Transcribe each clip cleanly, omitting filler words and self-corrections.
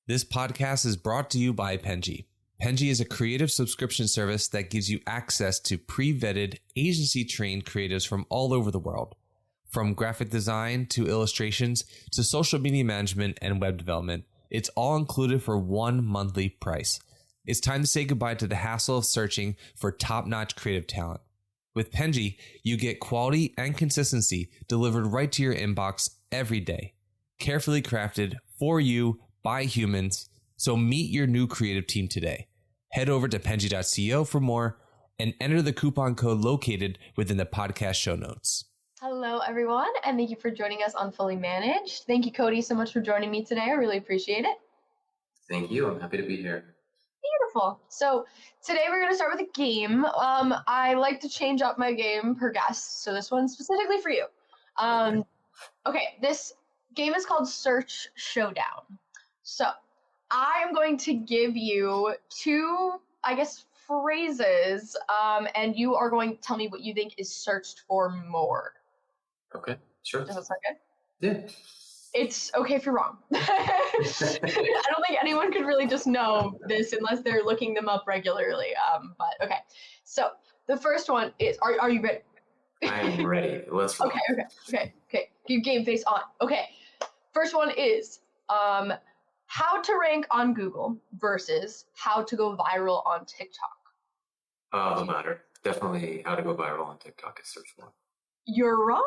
This podcast is brought to you by Penji. Penji is a creative subscription service that gives you access to pre-vetted, agency-trained creatives from all over the world. From graphic design to illustrations to social media management and web development, it's all included for one monthly price. It's time to say goodbye to the hassle of searching for top-notch creative talent. With Penji, you get quality and consistency delivered right to your inbox every day. Carefully crafted for you by humans. So meet your new creative team today. Head over to penji.co for more and enter the coupon code located within the podcast show notes. Hello, everyone, and thank you for joining us on Fully Managed. Thank you, Cody, so much for joining me today. I really appreciate it. Thank you. I'm happy to be here. Beautiful. So today we're going to start with a game. I like to change up my game per guest, so this one's specifically for you. Okay, this game is called Search Showdown. So I am going to give you two, phrases, and you are going to tell me what you think is searched for more. Okay, sure. Does that sound good? Yeah. It's okay if you're wrong. I don't think anyone could really just know this unless they're looking them up regularly. But okay. So the first one is, are you ready? I am ready. Let's roll. Okay. Keep game face on. Okay. First one is how to rank on Google versus how to go viral on TikTok. The latter. Definitely how to go viral on TikTok is search one. You're wrong.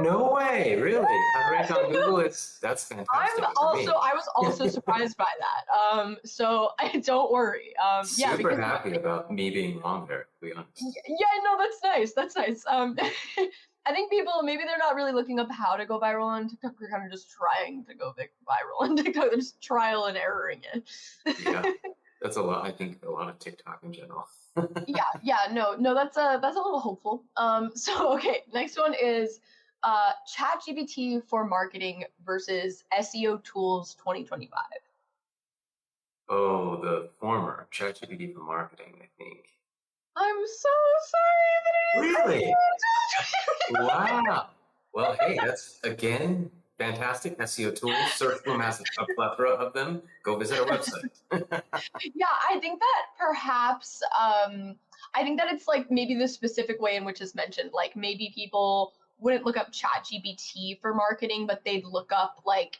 No way, really? How to rank on Google? That's fantastic. I was also surprised by that. So don't worry. Super happy about me being wrong there, to be honest. Yeah, no, that's nice. I think people, maybe they're not really looking up how to go viral on TikTok. They're kind of just trying to go viral on TikTok. They're just trial and erroring it. Yeah, that's a lot. I think a lot of TikTok in general. No, that's a little hopeful. So okay, next one is ChatGPT for marketing versus SEO tools 2025. Oh, the former, ChatGPT for marketing, I think. I'm so sorry that it is. Really? Wow. Well, hey, that's, again, fantastic SEO tools. Searchbloom has a plethora of them. Go visit our website. Yeah, I think that perhaps, it's like maybe the specific way in which it's mentioned. Like maybe people wouldn't look up ChatGPT for marketing, but they'd look up like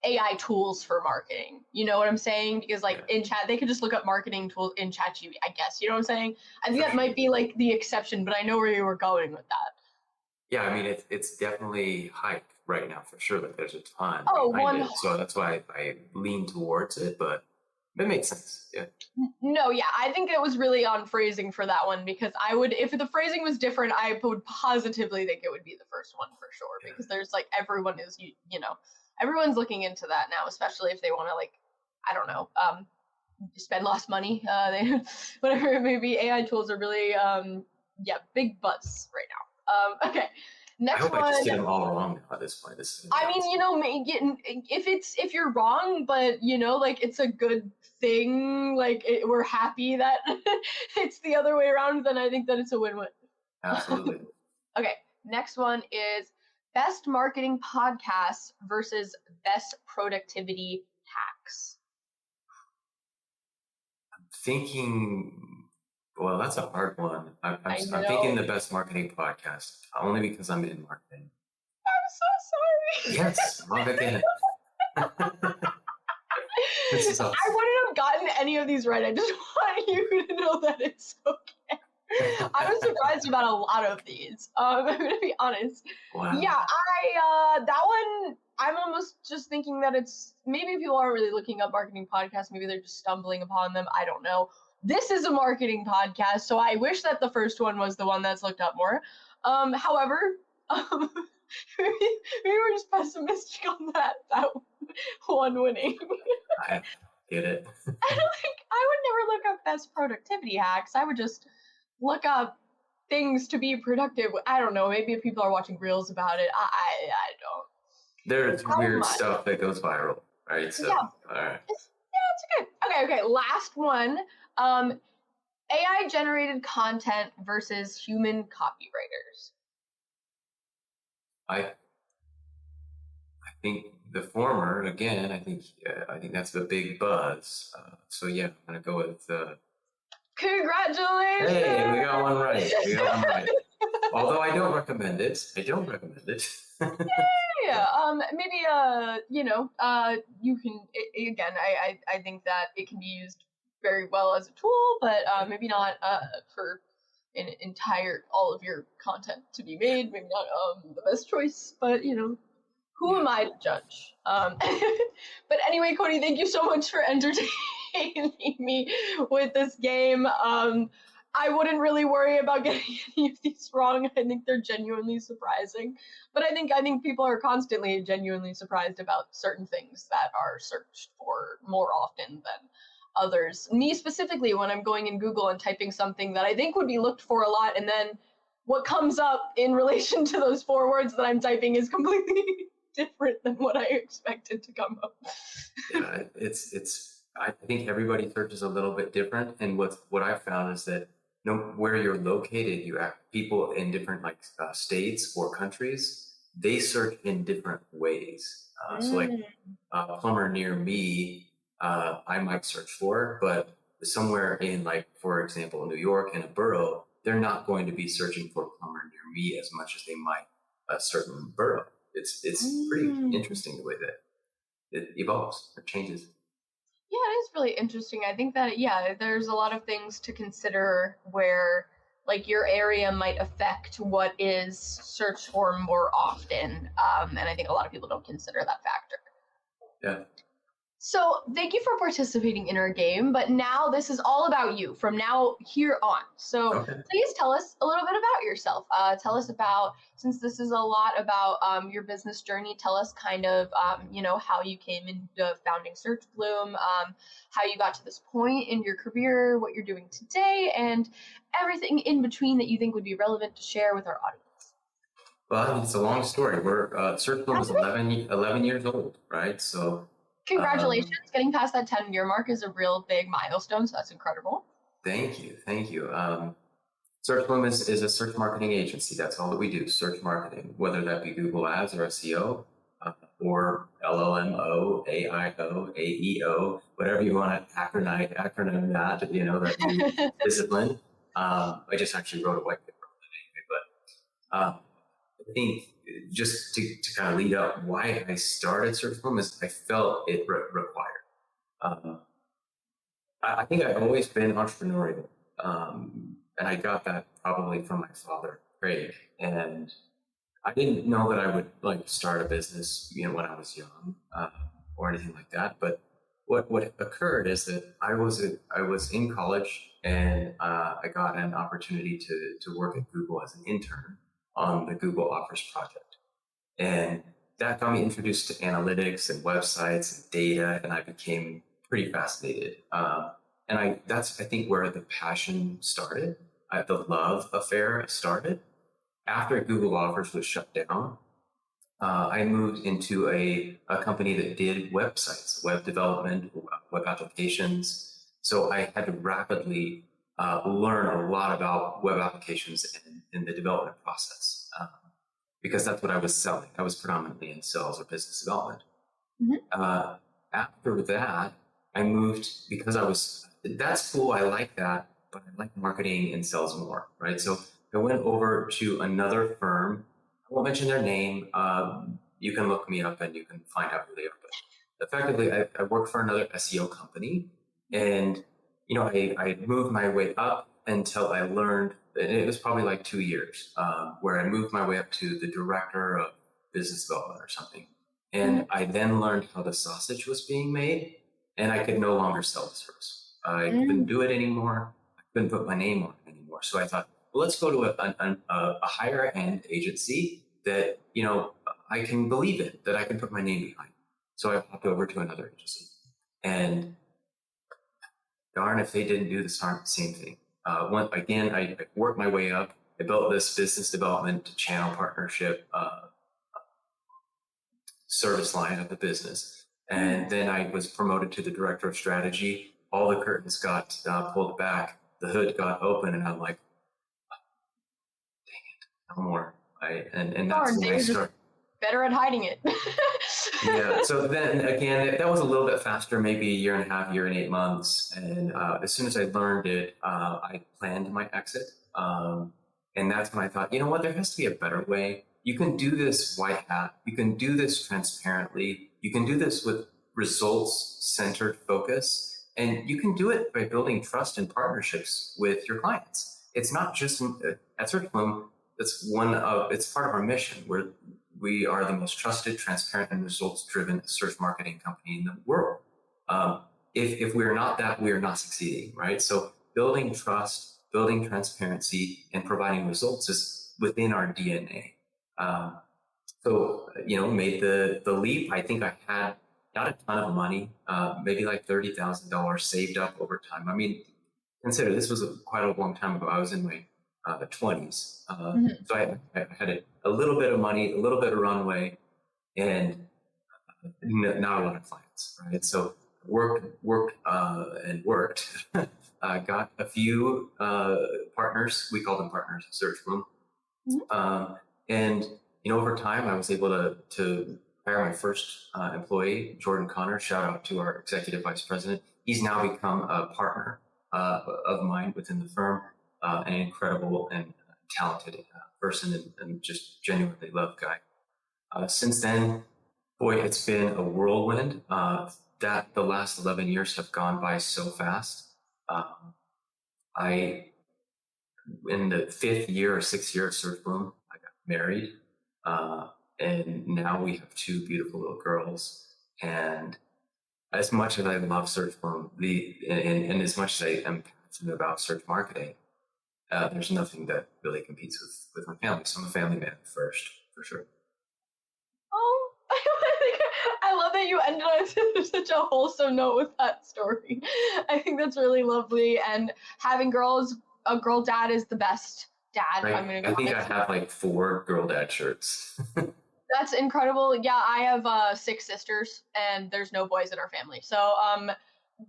AI tools for marketing. You know what I'm saying? Because in chat, they could just look up marketing tools in ChatGPT, I guess. You know what I'm saying? I think that might be like the exception, but I know where you were going with that. Yeah, I mean, it's definitely hype right now for sure. Like there's a ton behind it. So that's why I lean towards it, but it makes sense. Yeah. No, yeah, I think it was really on phrasing for that one because I would, if the phrasing was different, I would positively think it would be the first one for sure because there's like everyone is, everyone's looking into that now, especially if they want to spend less money. Whatever it may be, AI tools are really, big buzz right now. Okay. Next I hope one. I just get them all wrong at this point. If you're wrong, but it's a good thing. We're happy that it's the other way around. Then I think that it's a win-win. Absolutely. Okay. Next one is best marketing podcasts versus best productivity hacks. I'm thinking. Well, that's a hard one. I'm thinking the best marketing podcast, only because I'm in marketing. I'm so sorry. Yes, wrong again. I wouldn't have gotten any of these right. I just want you to know that it's okay. I was surprised about a lot of these. I'm going to be honest. Wow. Yeah, that one, I'm almost just thinking that it's, maybe people aren't really looking up marketing podcasts. Maybe they're just stumbling upon them. I don't know. This is a marketing podcast, so I wish that the first one was the one that's looked up more. However, maybe we're just pessimistic on that one winning. I get it. I would never look up best productivity hacks. I would just look up things to be productive. I don't know. Maybe if people are watching reels about it, I don't. There's weird stuff that goes viral, right? So, yeah. All right. It's good. Okay. Last one. AI generated content versus human copywriters. I think the former, again, I think that's the big buzz. So yeah, I'm gonna go with. Congratulations! Hey, we got one right. Although I don't recommend it. Yeah. Maybe you can again. I think that it can be used very well as a tool, but maybe not for an entire all of your content to be made. Maybe not the best choice, but who am I to judge? But anyway, Cody, thank you so much for entertaining me with this game. I wouldn't really worry about getting any of these wrong. I think they're genuinely surprising. But I think people are constantly genuinely surprised about certain things that are searched for more often than others. Me specifically, when I'm going in Google and typing something that I think would be looked for a lot, and then what comes up in relation to those 4 words that I'm typing is completely different than what I expected to come up. Yeah, it's. I think everybody searches a little bit different, and what I've found is that where you're located, you have people in different states or countries. They search in different ways. So like a plumber near me, I might search for, but somewhere in for example, New York in a borough, they're not going to be searching for plumber near me as much as they might a certain borough. It's pretty interesting the way that it evolves, it changes. Yeah, it is really interesting. I think that, there's a lot of things to consider where, your area might affect what is searched for more often. And I think a lot of people don't consider that factor. Yeah. So thank you for participating in our game, but now this is all about you from now here on. So Please tell us a little bit about yourself. Tell us about, since this is a lot about your business journey, tell us kind of, how you came into founding Searchbloom, how you got to this point in your career, what you're doing today, and everything in between that you think would be relevant to share with our audience. Well, it's a long story. Searchbloom is 11 years old, right? So congratulations. Getting past that 10-year mark is a real big milestone, so that's incredible. Thank you. Searchbloom is a search marketing agency. That's all that we do, search marketing, whether that be Google Ads or SEO, or LLMO, AIO, AEO, whatever you want to acronym that, that new discipline. I just actually wrote a white paper on it anyway, but I think just to kind of lead up why I started Searchbloom is I felt it required. I think I've always been entrepreneurial, and I got that probably from my father, Craig. And I didn't know that I would start a business, when I was young, or anything like that. But what occurred is that I was in college, and I got an opportunity to work at Google as an intern on the Google Offers project. And that got me introduced to analytics and websites and data, and I became pretty fascinated. And that's, I think, where the passion started. The love affair started. After Google Offers was shut down, I moved into a company that did websites, web development, web applications. So I had to rapidly learn a lot about web applications in the development process, because that's what I was selling. I was predominantly in sales or business development. After that, I moved because that's cool. I like that, but I like marketing and sales more, right? So I went over to another firm. I won't mention their name. You can look me up and you can find out who they are. But effectively, I worked for another SEO company, and I moved my way up until I learned. And it was probably 2 years, where I moved my way up to the director of business development or something. And I then learned how the sausage was being made, and I could no longer sell the service. I couldn't do it anymore. I couldn't put my name on it anymore. So I thought, well, let's go to a higher end agency that, I can believe in, that I can put my name behind. So I hopped over to another agency, and darn if they didn't do the same thing. I worked my way up. I built this business development channel partnership service line of the business. And then I was promoted to the director of strategy. All the curtains got pulled back. The hood got open, and I'm like, dang it, no more. And that's when I started. Better at hiding it. Yeah. So then again, that was a little bit faster, maybe a year and a half, year and 8 months. And as soon as I learned it, I planned my exit. And that's when I thought, you know what, there has to be a better way. You can do this white hat. You can do this transparently. You can do this with results centered focus. And you can do it by building trust and partnerships with your clients. It's not just at Searchbloom. It's part of our mission. We are the most trusted, transparent, and results-driven search marketing company in the world. If we're not that, we are not succeeding, right? So building trust, building transparency, and providing results is within our DNA. Made the leap. I think I had not a ton of money, maybe like $30,000 saved up over time. I mean, consider this was quite a long time ago. I was in my 20s. So I had a little bit of money, a little bit of runway, and not a lot of clients, right? So worked, got a few partners. We call them partners at Searchbloom. And over time, I was able to hire my first employee, Jordan Connor. Shout out to our executive vice president. He's now become a partner of mine within the firm, an incredible and talented person, and just genuinely loved guy. Since then, boy, it's been a whirlwind. That the last 11 years have gone by so fast. In the 5th year or 6th year at Searchbloom, I got married. And now we have 2 beautiful little girls. And as much as I love Searchbloom, and as much as I am passionate about search marketing, there's nothing that really competes with my family. So I'm a family man first, for sure. Oh, I love that you ended on such a wholesome note with that story. I think that's really lovely. And having a girl dad is the best dad. Right. I think I have like 4 girl dad shirts. That's incredible. Yeah, I have 6 sisters, and there's no boys in our family. So,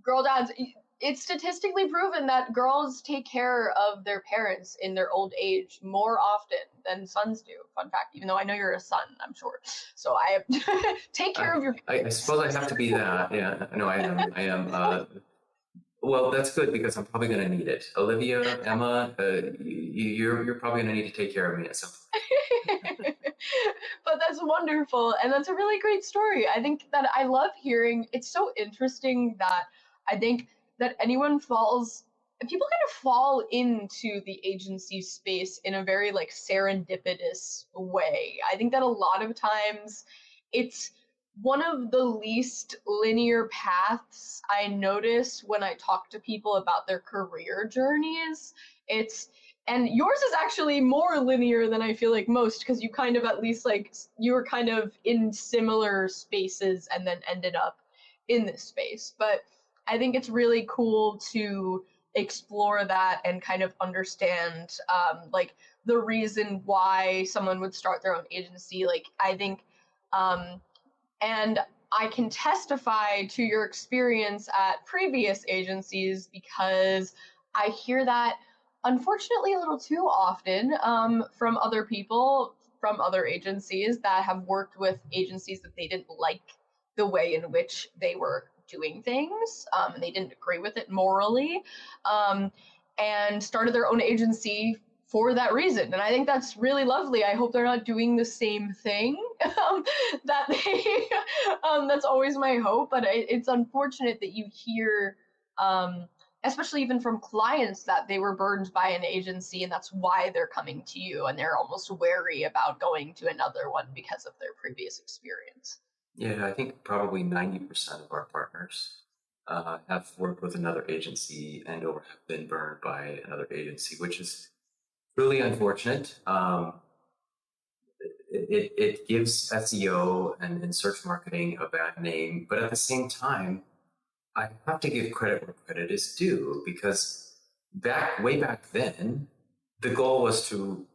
girl dads, it's statistically proven that girls take care of their parents in their old age more often than sons do. Fun fact, even though I know you're a son, I'm sure. So I take care of your parents. I suppose I have to be that. Yeah, no, I am. Well, that's good because I'm probably going to need it. Olivia, Emma, you're probably going to need to take care of me at some point. But that's wonderful, and that's a really great story. I think that I love hearing. It's so interesting that I think that people kind of fall into the agency space in a very like serendipitous way. I think that a lot of times it's one of the least linear paths I notice when I talk to people about their career journeys. And yours is actually more linear than I feel like most, because you kind of at least like you were kind of in similar spaces and then ended up in this space. But I think it's really cool to explore that and kind of understand like the reason why someone would start their own agency. Like I think, and I can testify to your experience at previous agencies because I hear that unfortunately a little too often from other people from other agencies that have worked with agencies that they didn't like the way in which they were doing things, and they didn't agree with it morally, and started their own agency for that reason. And I think that's really lovely. I hope they're not doing the same thing that they that's always my hope. But it's unfortunate that you hear especially even from clients that they were burned by an agency and that's why they're coming to you, and they're almost wary about going to another one because of their previous experience. Yeah, I think probably 90% of our partners have worked with another agency and or have been burned by another agency, which is really unfortunate. It gives SEO and search marketing a bad name, but at the same time, I have to give credit where credit is due, because way back then, the goal was to,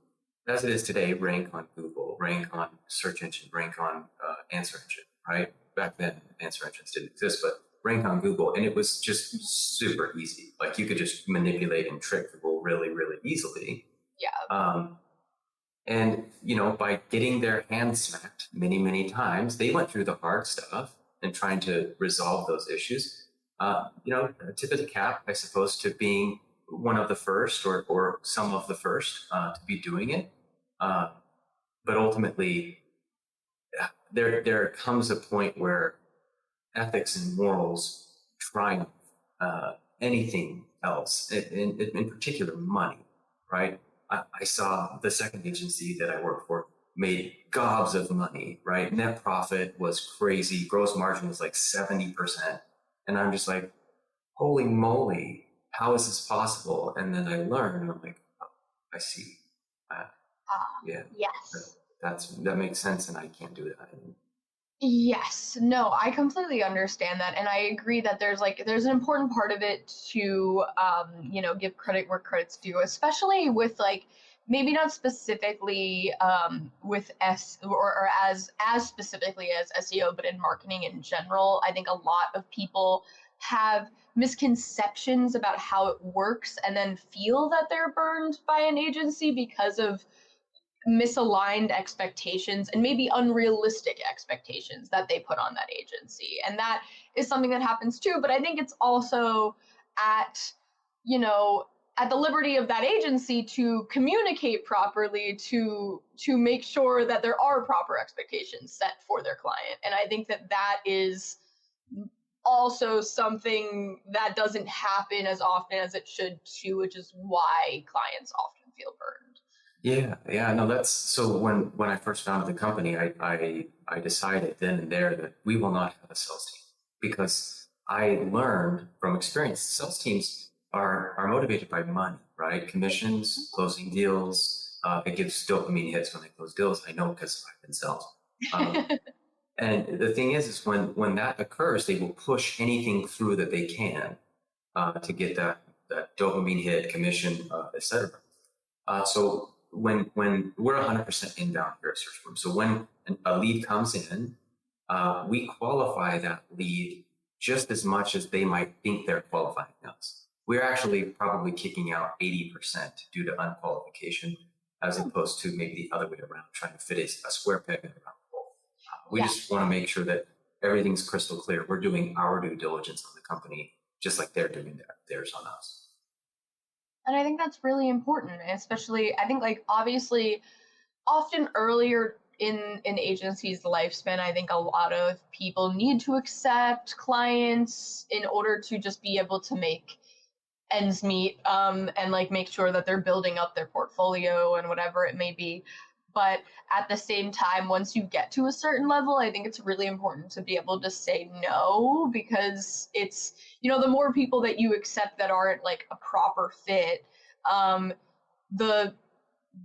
as it is today, rank on Google, rank on search engine, rank on answer engine, right? Back then, answer engines didn't exist, but rank on Google. And it was just super easy. Like you could just manipulate and trick Google really, really easily. Yeah. And, by getting their hands smacked many, many times, they went through the hard stuff and trying to resolve those issues. Tip of the cap, I suppose, to being one of the first or some of the first to be doing it. But ultimately, there comes a point where ethics and morals triumph anything else, in particular money, right? I saw the second agency that I worked for made gobs of money, right? Net profit was crazy. Gross margin was like 70%. And I'm just like, holy moly, how is this possible? And then I learned, and I'm like, oh, I see. Yeah. Yes. That makes sense, and I can't do that. Yes, no, I completely understand that, and I agree that there's an important part of it to give credit where credit's due, especially with like maybe not specifically with or as specifically as SEO, but in marketing in general. I think a lot of people have misconceptions about how it works and then feel that they're burned by an agency because of misaligned expectations and maybe unrealistic expectations that they put on that agency. And that is something that happens too. But I think it's also at the liberty of that agency to communicate properly to make sure that there are proper expectations set for their client. And I think that is also something that doesn't happen as often as it should too, which is why clients often feel burned. Yeah, no, that's so when I first founded the company, I decided then and there that we will not have a sales team, because I learned from experience, sales teams are motivated by money, right? Commissions, closing deals, it gives dopamine hits when they close deals. I know because I've been sales. And the thing is when that occurs, they will push anything through that they can to get that dopamine hit, commission, etc. So when we're 100% inbound here at Searchbloom, so when a lead comes in, we qualify that lead just as much as they might think they're qualifying us. We're actually probably kicking out 80% due to unqualification, as opposed to maybe the other way around, trying to fit a square peg in a round hole. We just want to make sure that everything's crystal clear. We're doing our due diligence on the company, just like they're doing theirs on us. And I think that's really important, especially I think like obviously often earlier in an agency's lifespan, I think a lot of people need to accept clients in order to just be able to make ends meet and like make sure that they're building up their portfolio and whatever it may be. But at the same time, once you get to a certain level, I think it's really important to be able to say no, because it's, the more people that you accept that aren't like a proper fit, the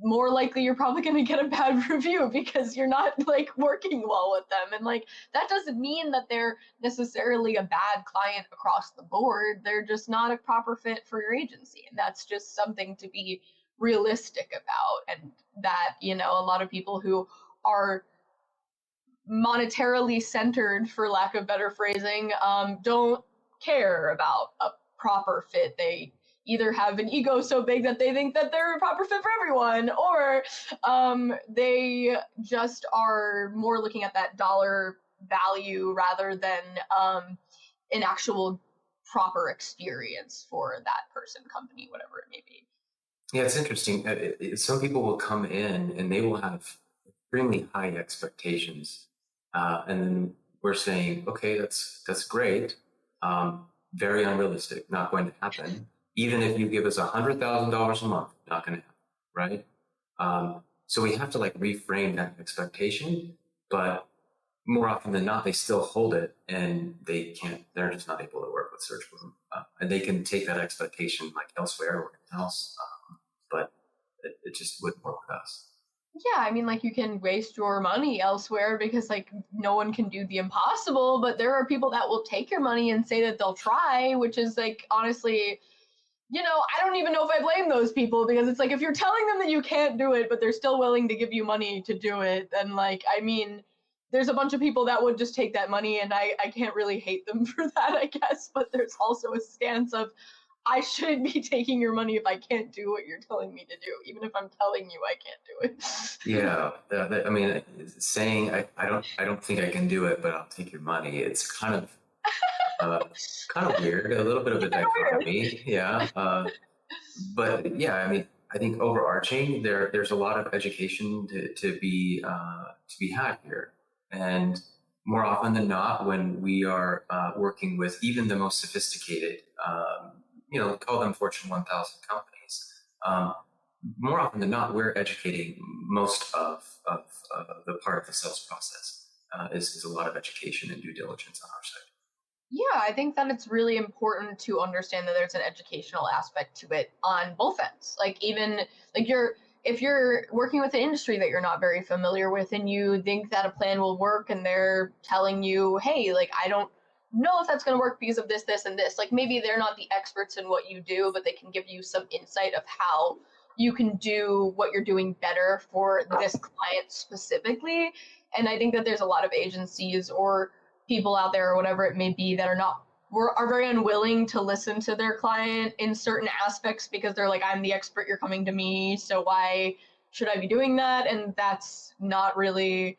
more likely you're probably going to get a bad review because you're not like working well with them. And like, that doesn't mean that they're necessarily a bad client across the board. They're just not a proper fit for your agency. And that's just something to be realistic about. And that, a lot of people who are monetarily centered, for lack of better phrasing, don't care about a proper fit. They either have an ego so big that they think that they're a proper fit for everyone, or they just are more looking at that dollar value rather than an actual proper experience for that person, company, whatever it may be. Yeah, it's interesting. Some people will come in and they will have extremely high expectations. And then we're saying, okay, that's great. Very unrealistic, not going to happen. Even if you give us $100,000 a month, not going to happen, right? So we have to like reframe that expectation, but more often than not, they still hold it and they're just not able to work with Searchbloom. And they can take that expectation like elsewhere or else, but it just wouldn't work with us. Yeah, I mean, like, you can waste your money elsewhere because, like, no one can do the impossible, but there are people that will take your money and say that they'll try, which is, like, honestly, I don't even know if I blame those people, because it's like, if you're telling them that you can't do it, but they're still willing to give you money to do it, then, like, I mean, there's a bunch of people that would just take that money, and I can't really hate them for that, I guess, but there's also a stance of, I shouldn't be taking your money if I can't do what you're telling me to do, even if I'm telling you I can't do it. Yeah, I mean, saying I don't think I can do it, but I'll take your money. It's kind of weird, a little bit of a dichotomy. Yeah, but yeah, I mean, I think overarching there's a lot of education to be had here, and more often than not, when we are working with even the most sophisticated, call them Fortune 1000 companies. Um, More often than not, we're educating most of the part of the sales process. Is a lot of education and due diligence on our side. Yeah, I think that it's really important to understand that there's an educational aspect to it on both ends. Like even like if you're working with an industry that you're not very familiar with and you think that a plan will work and they're telling you, hey, like I don't know if that's going to work because of this, this, and this. Like maybe they're not the experts in what you do, but they can give you some insight of how you can do what you're doing better for this client specifically. And I think that there's a lot of agencies or people out there or whatever it may be that are very unwilling to listen to their client in certain aspects because they're like, I'm the expert, you're coming to me, so why should I be doing that? And that's not really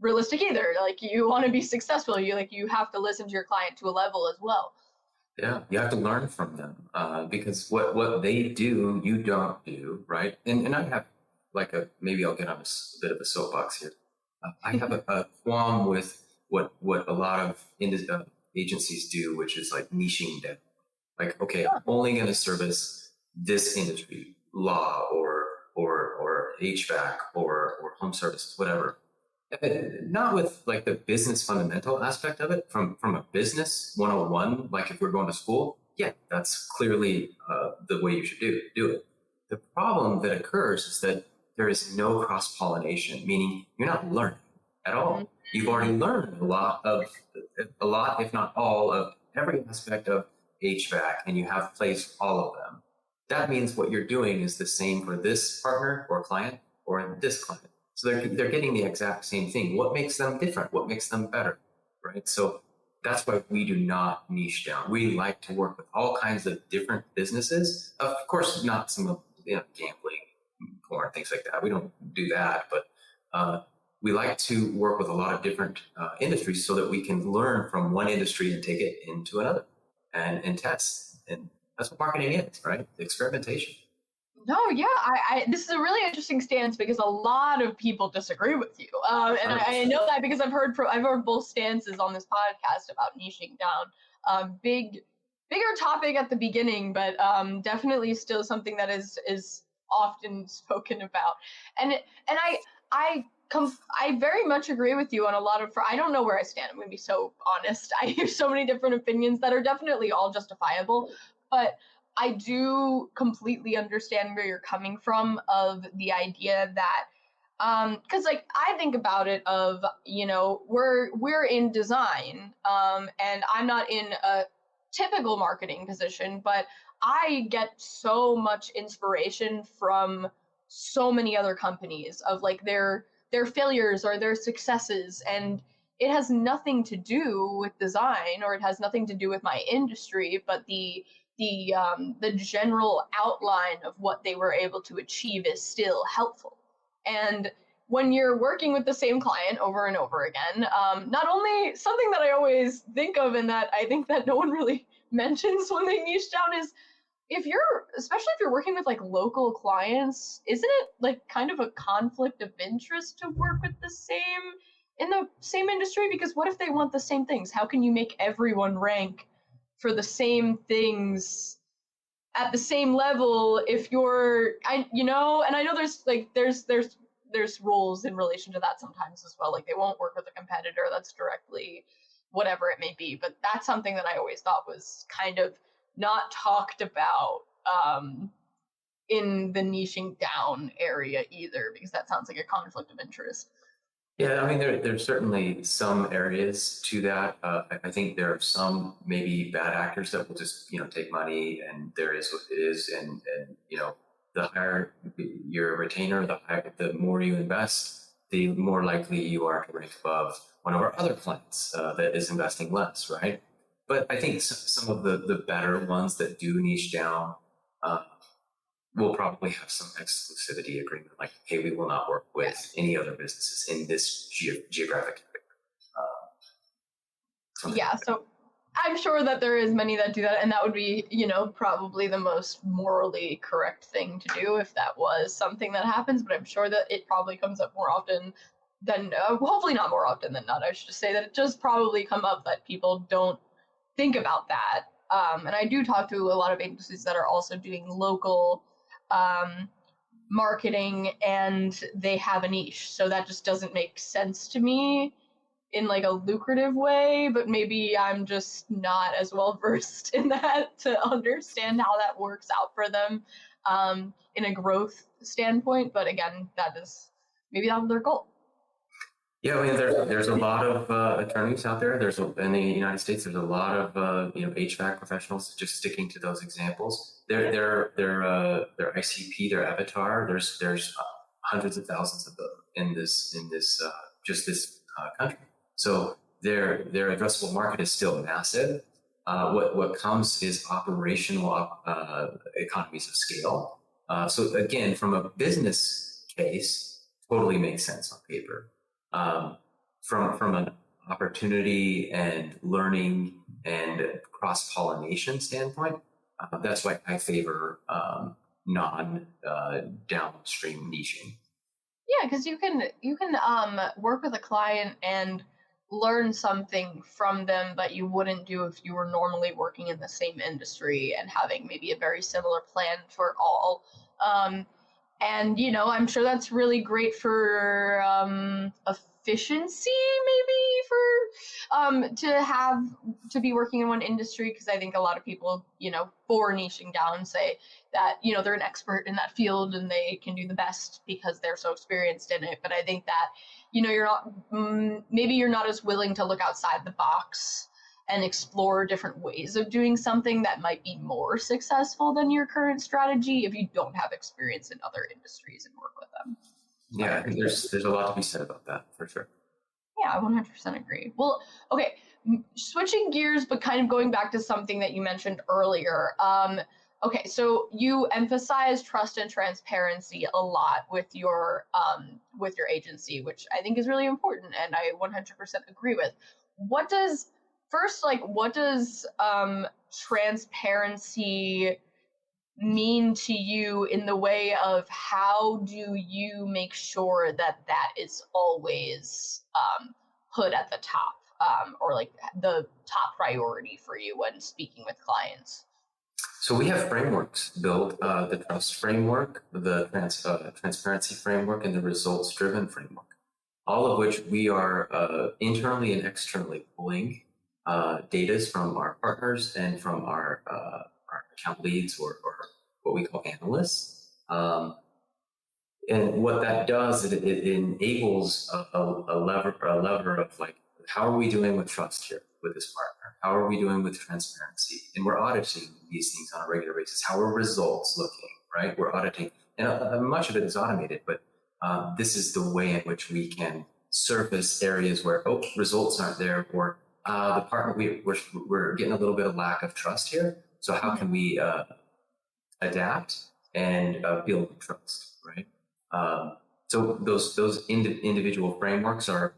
realistic either. Like you want to be successful, you have to listen to your client to a level as well. Yeah, you have to learn from them because what they do, you don't do, right? And I have maybe I'll get on a bit of a soapbox here. I have a qualm with what a lot of agencies do, which is like niching down. Like, okay, I'm only going to service this industry, law or HVAC or home services, whatever. Not with like the business fundamental aspect of it from a business 101, like if we're going to school, yeah, that's clearly the way you should do it. The problem that occurs is that there is no cross-pollination, meaning you're not learning at all. You've already learned a lot, if not all, of every aspect of HVAC, and you have placed all of them. That means what you're doing is the same for this partner or client or this client. So they're getting the exact same thing. What makes them different? What makes them better? Right? So that's why we do not niche down. We like to work with all kinds of different businesses. Of course, not some of gambling, porn, things like that. We don't do that, but we like to work with a lot of different industries so that we can learn from one industry and take it into another and test. And that's what marketing is, right? Experimentation. No, yeah, this is a really interesting stance because a lot of people disagree with you, and I know that because I've heard both stances on this podcast about niching down. Bigger topic at the beginning, but definitely still something that is often spoken about, and I very much agree with you on a lot of. I don't know where I stand. I'm going to be so honest. I hear so many different opinions that are definitely all justifiable, but I do completely understand where you're coming from of the idea that, because like I think about it of, we're in design, and I'm not in a typical marketing position, but I get so much inspiration from so many other companies of like their failures or their successes, and it has nothing to do with design or it has nothing to do with my industry, but the general outline of what they were able to achieve is still helpful. And when you're working with the same client over and over again, not only something that I always think of and that I think that no one really mentions when they niche down is especially if you're working with like local clients, isn't it like kind of a conflict of interest to work with in the same industry? Because what if they want the same things? How can you make everyone rank for the same things at the same level if and I know there's rules in relation to that sometimes as well. Like they won't work with a competitor that's directly whatever it may be, but that's something that I always thought was kind of not talked about in the niching down area either, because that sounds like a conflict of interest. Yeah, I mean, there's certainly some areas to that. I think there are some maybe bad actors that will just, take money, and there is what it is. And the higher your retainer, the more you invest, the more likely you are to rank above one of our other clients that is investing less, right? But I think some of the better ones that do niche down will probably have some exclusivity agreement, like, hey, we will not work with any other businesses in this geographic area. Yeah, so I'm sure that there is many that do that, and that would be, probably the most morally correct thing to do if that was something that happens, but I'm sure that it probably comes up more often than, hopefully not more often than not, I should just say that it does probably come up that people don't think about that. And I do talk to a lot of agencies that are also doing local marketing, and they have a niche, so that just doesn't make sense to me in like a lucrative way, but maybe I'm just not as well versed in that to understand how that works out for them in a growth standpoint. But again, that is maybe not their goal. Yeah, I mean, there's a lot of attorneys out there. In the United States, there's a lot of HVAC professionals. Just sticking to those examples, their ICP, their avatar. There's hundreds of thousands of them in this country. So their addressable market is still massive. What comes is operational economies of scale. So again, from a business case, totally makes sense on paper. From an opportunity and learning and cross-pollination standpoint, that's why I favor non-downstream niching. Yeah, because you can work with a client and learn something from them that you wouldn't do if you were normally working in the same industry and having maybe a very similar plan for all. And I'm sure that's really great for efficiency, maybe to be working in one industry, because I think a lot of people, for niching down, say that they're an expert in that field and they can do the best because they're so experienced in it. But I think that you're not as willing to look outside the box and explore different ways of doing something that might be more successful than your current strategy if you don't have experience in other industries and work with them. Yeah, I think there's a lot to be said about that, for sure. Yeah, I 100% agree. Well, okay, switching gears, but kind of going back to something that you mentioned earlier. Okay, so you emphasize trust and transparency a lot with your agency, which I think is really important, and I 100% agree with. What does transparency mean to you in the way of how do you make sure that is always put at the top, or like the top priority for you when speaking with clients? So we have frameworks built, the trust framework, the transparency framework, and the results-driven framework, all of which we are internally and externally pulling data from our partners and from our account leads or what we call analysts. And what that does is it enables a lever of like, how are we doing with trust here with this partner? How are we doing with transparency? And we're auditing these things on a regular basis. How are results looking, right? We're auditing, and much of it is automated, but this is the way in which we can surface areas where, results aren't there, or the partner, we're getting a little bit of lack of trust here. So how can we adapt and build trust, right? So those individual frameworks are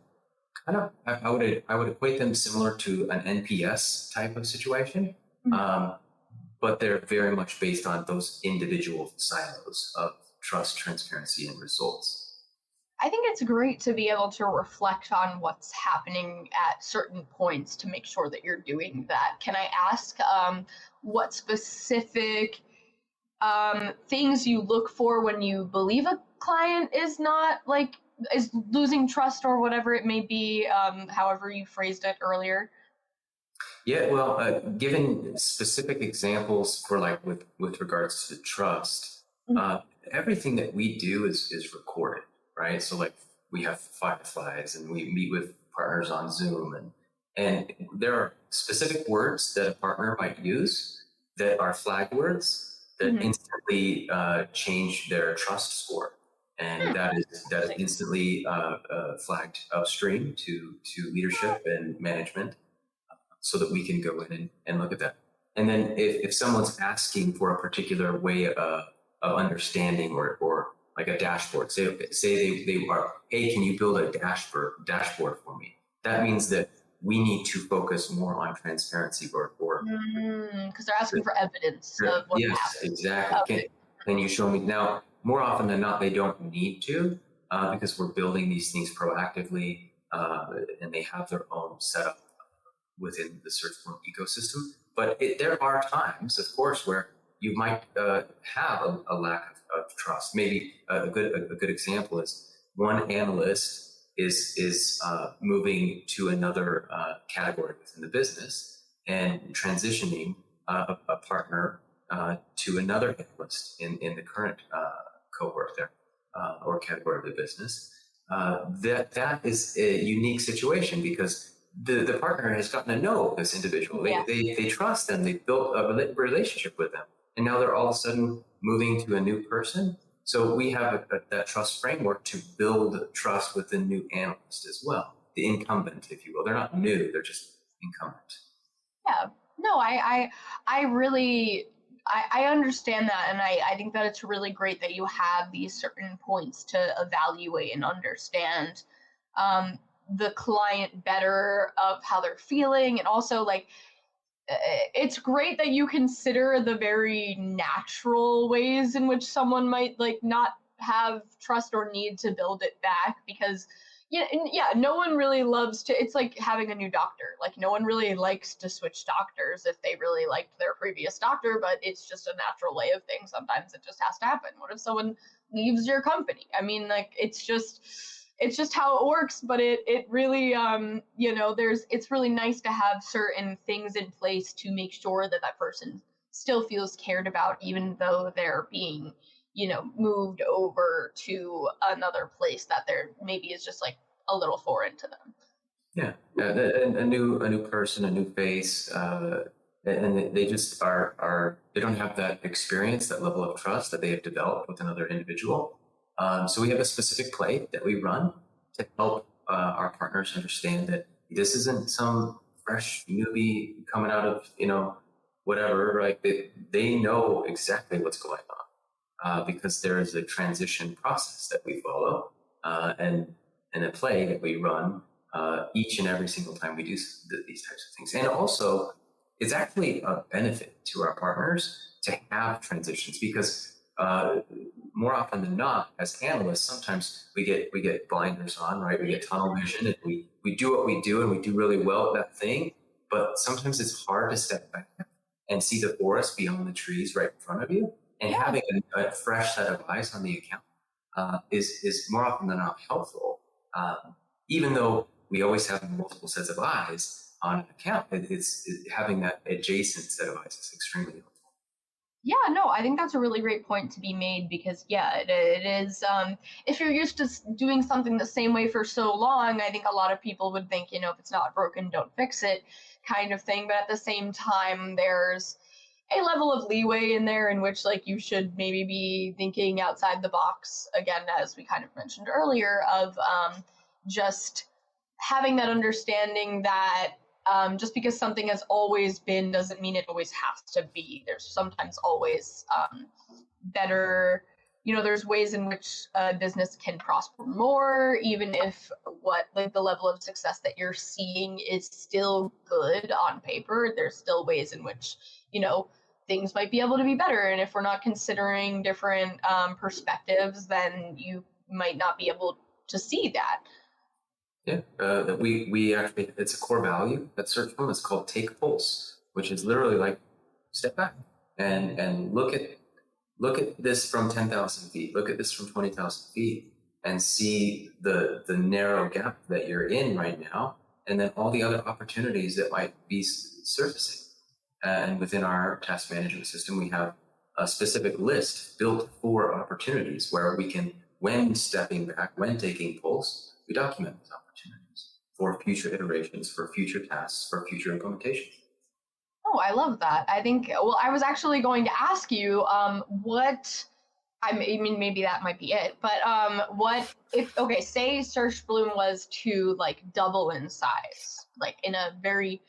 kind of, I would equate them similar to an NPS type of situation, but they're very much based on those individual silos of trust, transparency, and results. I think it's great to be able to reflect on what's happening at certain points to make sure that you're doing that. Can I ask what specific things you look for when you believe a client is losing trust, or whatever it may be, however you phrased it earlier? Yeah, well, given specific examples for with regards to trust, everything that we do is recorded, right? So we have fireflies and we meet with partners on Zoom, and there are specific words that a partner might use that are flag words that instantly change their trust score. And that is instantly flagged upstream to leadership and management. so that we can go in and look at that. And then if someone's asking for a particular way of understanding or like a dashboard, say they are, hey, can you build a dashboard for me? That means that we need to focus more on transparency or because they're asking for evidence of what yes, happened. exactly. Okay. Can you show me? Now, more often than not, they don't need to because we're building these things proactively and they have their own setup within the Searchbloom ecosystem. But there are times, of course, where you might have a lack of trust. Maybe a good example is one analyst is moving to another category within the business and transitioning a partner to another analyst in the current cohort there or category of the business. That is a unique situation because the partner has gotten to know this individual. Yeah. They trust them. They've built a relationship with them. And now they're all of a sudden moving to a new person. So we have that trust framework to build trust with the new analyst as well, the incumbent, if you will. They're not new, they're just incumbent. Yeah. No, I really understand that, and I think that it's really great that you have these certain points to evaluate and understand the client better of how they're feeling, and also like it's great that you consider the very natural ways in which someone might like not have trust or need to build it back, because no one really loves to, it's like having a new doctor. Like no one really likes to switch doctors if they really liked their previous doctor, but it's just a natural way of things. Sometimes it just has to happen. What if someone leaves your company? I mean, like it's just how it works, but it really it's really nice to have certain things in place to make sure that that person still feels cared about, even though they're being moved over to another place that there maybe is just like a little foreign to them. Yeah, a new person, a new face, and they just they don't have that experience, that level of trust that they have developed with another individual. So we have a specific play that we run to help our partners understand that this isn't some fresh newbie coming out of whatever, right? They know exactly what's going on because there is a transition process that we follow and a play that we run each and every single time we do these types of things. And also, it's actually a benefit to our partners to have transitions because more often than not, as analysts, sometimes we get blinders on, right? We get tunnel vision, and we do what we do, and we do really well at that thing. But sometimes it's hard to step back and see the forest beyond the trees right in front of you. And having a fresh set of eyes on the account is more often than not helpful. Even though we always have multiple sets of eyes on an account, it's having that adjacent set of eyes is extremely helpful. Yeah, no, I think that's a really great point to be made because, it is. If you're used to doing something the same way for so long, I think a lot of people would think, if it's not broken, don't fix it kind of thing. But at the same time, there's a level of leeway in there in which, like, you should maybe be thinking outside the box, again, as we kind of mentioned earlier, of just having that understanding that just because something has always been doesn't mean it always has to be. There's sometimes always better, there's ways in which a business can prosper more, even if the level of success that you're seeing is still good on paper. There's still ways in which, things might be able to be better. And if we're not considering different perspectives, then you might not be able to see that. Yeah, we actually, it's a core value at Searchbloom. It's called Take Pulse, which is literally like step back and look at this from 10,000 feet, look at this from 20,000 feet, and see the narrow gap that you're in right now, and then all the other opportunities that might be surfacing. And within our task management system, we have a specific list built for opportunities where we can, when stepping back, when taking pulse, we document those opportunities for future iterations, for future tasks, for future implementation. Oh, I love that. I think, well, I was actually going to ask you I mean, maybe that might be it, but what if, okay, say Searchbloom was to like double in size, like in a very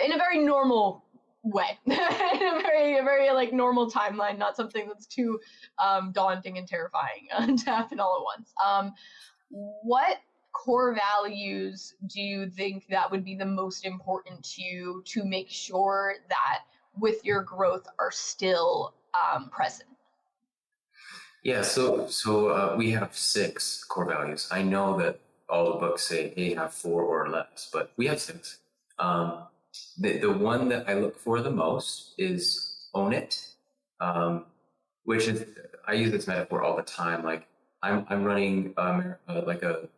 in a very normal way, in a very like normal timeline, not something that's too daunting and terrifying to happen all at once. What core values do you think that would be the most important to you to make sure that with your growth are still present? Yeah, so we have 6 core values. I know that all the books say, hey, have 4 or less, but we have 6. The one that I look for the most is own it, which is, I use this metaphor all the time. Like I'm running like a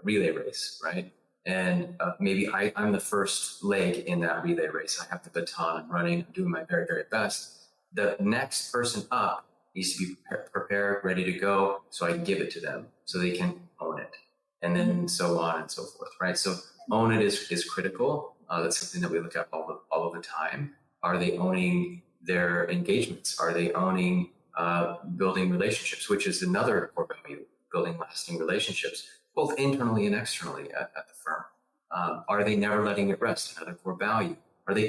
relay race, right? And maybe I'm the first leg in that relay race. I have the baton, I'm running, I'm doing my very, very best. The next person up needs to be prepared, ready to go, so I can give it to them so they can own it. And then so on and so forth, right? So own it is critical. That's something that we look at all of the time. Are they owning their engagements? Are they owning building relationships, which is another core value, building lasting relationships, both internally and externally at the firm? Are they never letting it rest? Another core value. Are they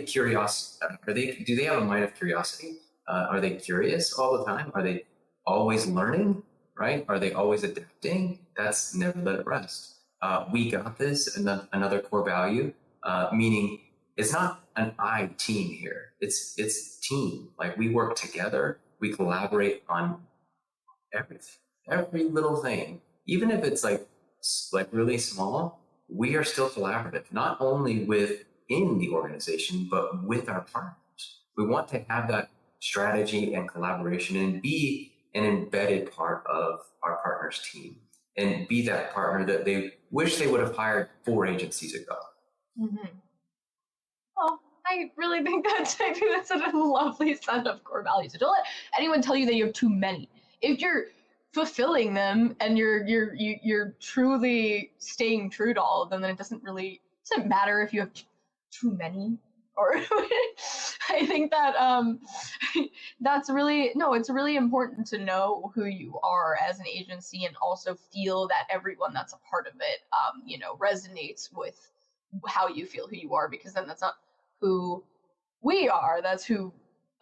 curious? Do they have a mind of curiosity? Are they curious all the time? Are they always learning? Right? Are they always adapting? That's never let it rest. We got this, another core value, meaning it's not an I team here. It's team. Like we work together. We collaborate on everything, every little thing, even if it's like really small. We are still collaborative, not only within the organization, but with our partners. We want to have that strategy and collaboration and be an embedded part of our partners' team and be that partner that they wish they would have hired 4 agencies ago. Mm-hmm. Oh, I really think that's a lovely set of core values. Don't let anyone tell you that you have too many. If you're fulfilling them and you're truly staying true to all of them, then it doesn't matter if you have too many. Or I think that it's really important to know who you are as an agency and also feel that everyone that's a part of it, resonates with how you feel who you are, because then that's not who we are. That's who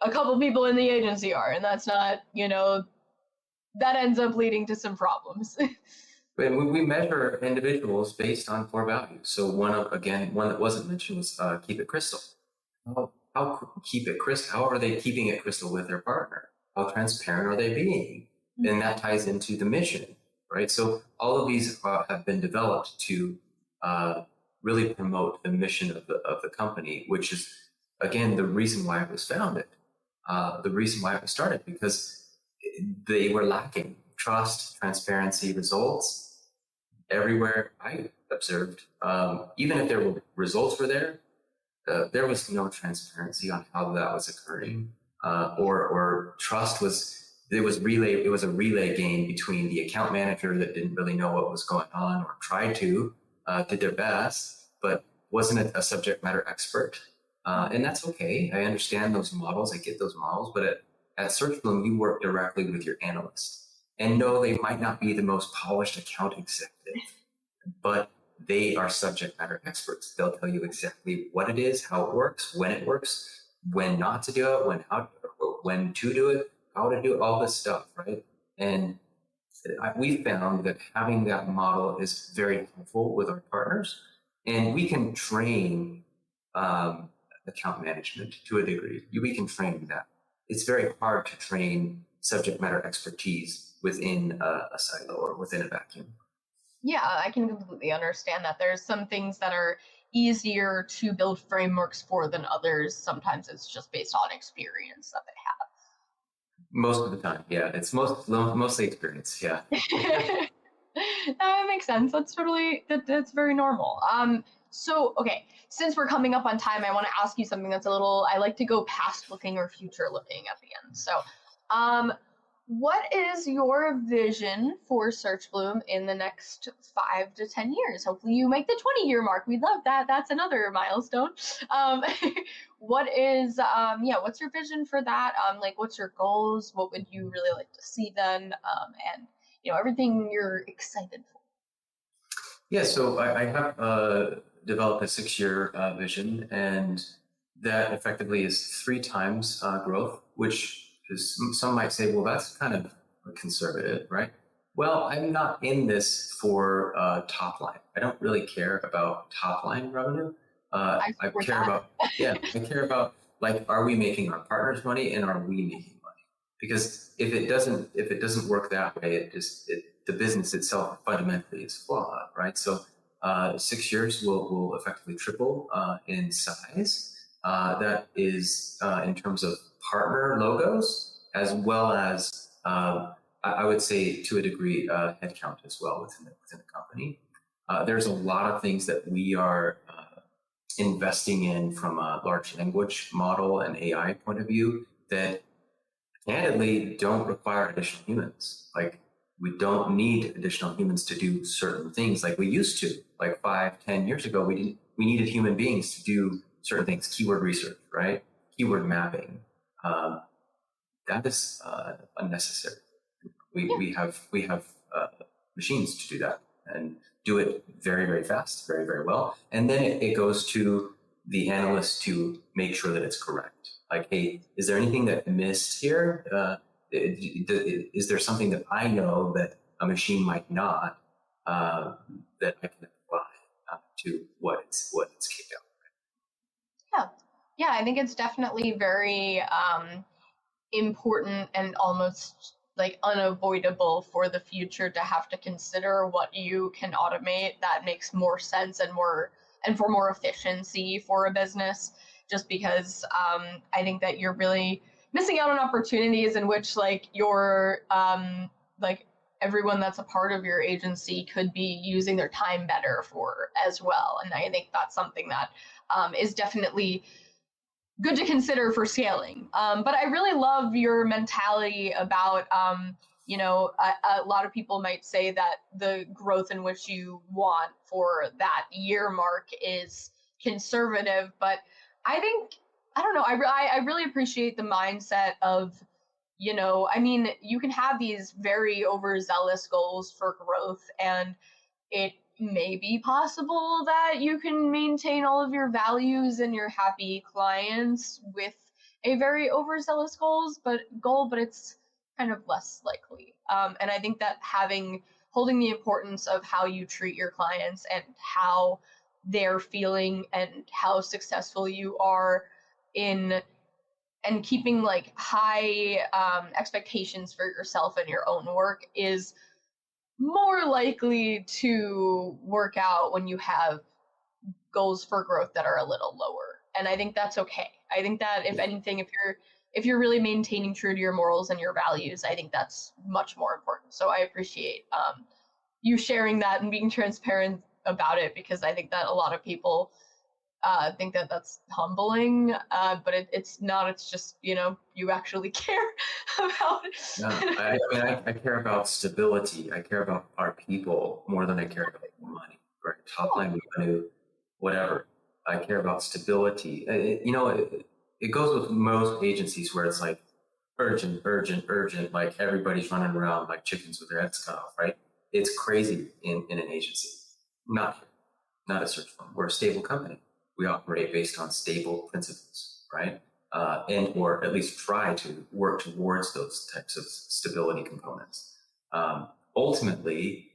a couple people in the agency are, and that's not, that ends up leading to some problems. But we measure individuals based on core values. So one that wasn't mentioned was keep it crystal. How keep it crystal? How are they keeping it crystal with their partner? How transparent are they being? And that ties into the mission, right? So all of these have been developed to really promote the mission of the company, which is again the reason why it was founded, the reason why it was started, because they were lacking trust, transparency, results everywhere I observed. Even if results were there was no transparency on how that was occurring, or trust it was a relay game between the account manager that didn't really know what was going on or tried to, did their best, but wasn't a subject matter expert. And that's okay. I understand those models. I get those models, but at Searchbloom, you work directly with your analyst. And no, they might not be the most polished account executive, but they are subject matter experts. They'll tell you exactly what it is, how it works, when not to do it, when to do it, how to do all this stuff, right? And we found that having that model is very helpful with our partners, and we can train account management to a degree. We can train that. It's very hard to train subject matter expertise within a silo or within a vacuum. Yeah, I can completely understand that. There's some things that are easier to build frameworks for than others. Sometimes it's just based on experience that they have. Most of the time, yeah. It's mostly experience, yeah. That makes sense. That's very normal. So, okay, since we're coming up on time, I want to ask you something that's I like to go past looking or future looking at the end. So, what is your vision for Searchbloom in the next 5 to 10 years? Hopefully you make the 20-year mark. We'd love that. That's another milestone. What's your vision for that? What's your goals? What would you really like to see done? And everything you're excited for. Yeah, so I have develop a 6-year vision, and that effectively is 3 times growth, which is, some might say, well, that's kind of conservative, right? Well, I'm not in this for top line. I don't really care about top line revenue. I care about, I care about, like, are we making our partners money, and are we making money? Because if it doesn't work that way, the business itself fundamentally is flawed, right? So 6 years will effectively triple in size. That is in terms of partner logos, as well as I would say, to a degree, headcount as well within the company. There's a lot of things that we are investing in from a large language model and AI point of view that candidly don't require additional humans. Like, we don't need additional humans to do certain things like we used to. Like 5-10 years ago, we needed human beings to do certain things, keyword research, right? Keyword mapping. That is unnecessary. We have machines to do that and do it very, very fast, very, very well. And then it goes to the analyst to make sure that it's correct. Like, hey, is there anything that missed here? Is there something that I know that a machine might not, that I can apply to what it's kicked out? Yeah, I think it's definitely very important and almost like unavoidable for the future to have to consider what you can automate that makes more sense and for more efficiency for a business, just because I think that you're really missing out on opportunities in which like your like everyone that's a part of your agency could be using their time better for as well. And I think that's something that is definitely good to consider for scaling. But I really love your mentality about, a lot of people might say that the growth in which you want for that year mark is conservative. But I think, I don't know, I really appreciate the mindset of, you can have these very overzealous goals for growth, and it may be possible that you can maintain all of your values and your happy clients with a very overzealous goal, but it's kind of less likely. And I think that holding the importance of how you treat your clients and how they're feeling and how successful you are in, and keeping like high expectations for yourself and your own work is more likely to work out when you have goals for growth that are a little lower. And I think that's okay. I think that if anything, if you're really maintaining true to your morals and your values, I think that's much more important. So I appreciate you sharing that and being transparent about it, because I think that a lot of people think that that's humbling, but it's not. It's just, you actually care about it. Yeah, I care about stability. I care about our people more than I care about money, right? Top line revenue, whatever. I care about stability. It goes with most agencies where it's like urgent, urgent, urgent, like everybody's running around like chickens with their heads cut off, right? It's crazy in an agency. Not a Searchbloom. We're a stable company. We operate based on stable principles, right? And or at least try to work towards those types of stability components. Ultimately,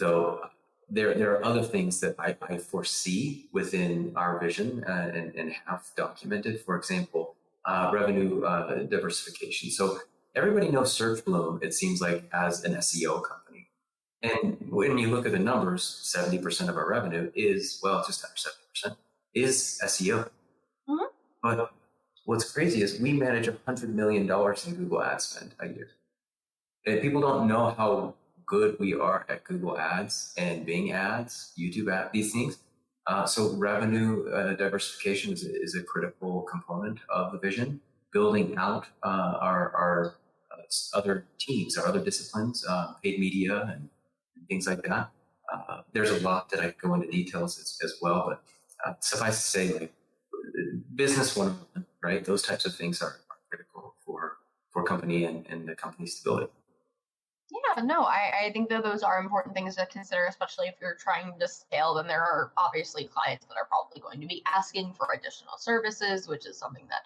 though, there are other things that I foresee within our vision and have documented. For example, revenue diversification. So everybody knows Searchbloom, it seems like, as an SEO company. And when you look at the numbers, 70% of our revenue is, well, just under 70%, is SEO. Mm-hmm. But what's crazy is we manage $100 million in Google ad spend a year. And people don't know how good we are at Google ads and Bing ads, YouTube ads, these things. So revenue diversification is a critical component of the vision. Building out our other teams, our other disciplines, paid media and things like that. There's a lot that I go into details as well, but suffice to say, like, business 101, right? Those types of things are critical for company and the company's stability. Yeah, no, I think that those are important things to consider, especially if you're trying to scale. Then there are obviously clients that are probably going to be asking for additional services, which is something that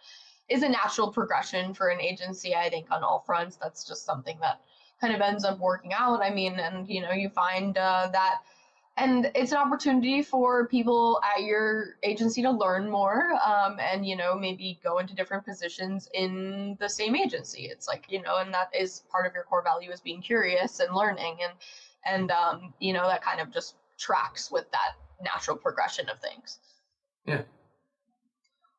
is a natural progression for an agency. I think on all fronts, that's just something that kind of ends up working out. I mean, and you find that and it's an opportunity for people at your agency to learn more, and maybe go into different positions in the same agency. It's like, and that is part of your core value, is being curious and learning, and that kind of just tracks with that natural progression of things. Yeah.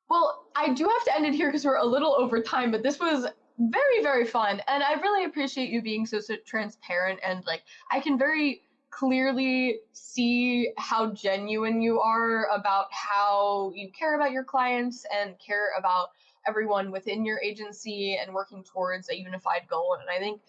Well, I do have to end it here because we're a little over time, but this was very, very fun, and I really appreciate you being so transparent, and like I can very clearly see how genuine you are about how you care about your clients and care about everyone within your agency and working towards a unified goal. And I think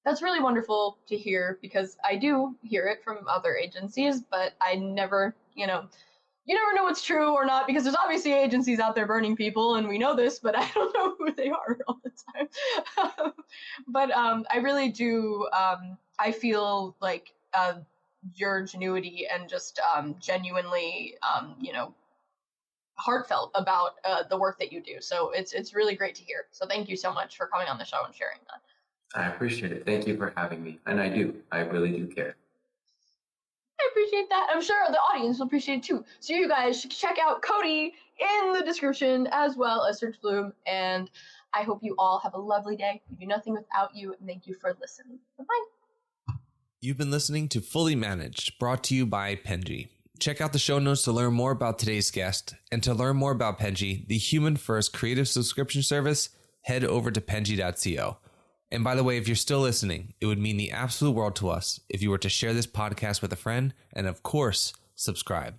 that's really wonderful to hear, because I do hear it from other agencies, but I never, you never know what's true or not, because there's obviously agencies out there burning people, and we know this, but I don't know who they are all the time. But I really do, I feel like your ingenuity and just genuinely, heartfelt about the work that you do. So it's really great to hear. So thank you so much for coming on the show and sharing that. I appreciate it. Thank you for having me. And I really do care. I appreciate that. I'm sure the audience will appreciate it too. So you guys should check out Cody in the description, as well as Searchbloom. And I hope you all have a lovely day. We do nothing without you. And thank you for listening. Bye-bye. You've been listening to Fully Managed, brought to you by Penji. Check out the show notes to learn more about today's guest, and to learn more about Penji, the human-first creative subscription service, head over to penji.co. And by the way, if you're still listening, it would mean the absolute world to us if you were to share this podcast with a friend, and of course, subscribe.